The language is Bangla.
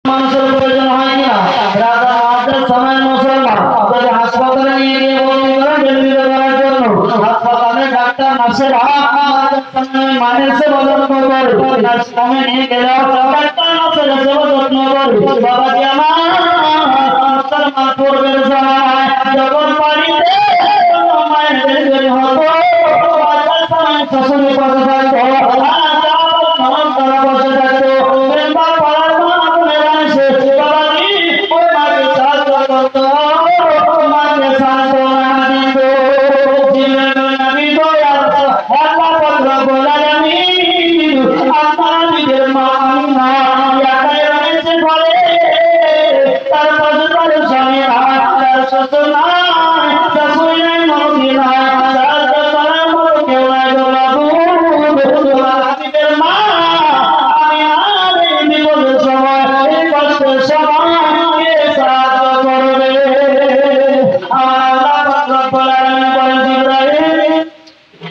মানুষের প্রয়োজন হয় না। রাজা রাজার সময় মুসলমান যদি হাসপাতালে নিয়ে গিয়ে ভর্তি করেন ডেলিভারি করার জন্য, হাসপাতালে ডাক্তার নার্সেরা মানের সেবা যত্ন করে, নার্সিংহোমে নিয়ে গেলে ডাক্তার নার্সেরা সেবা যত্ন করে। বাবাজি আমার মুসলমান করবে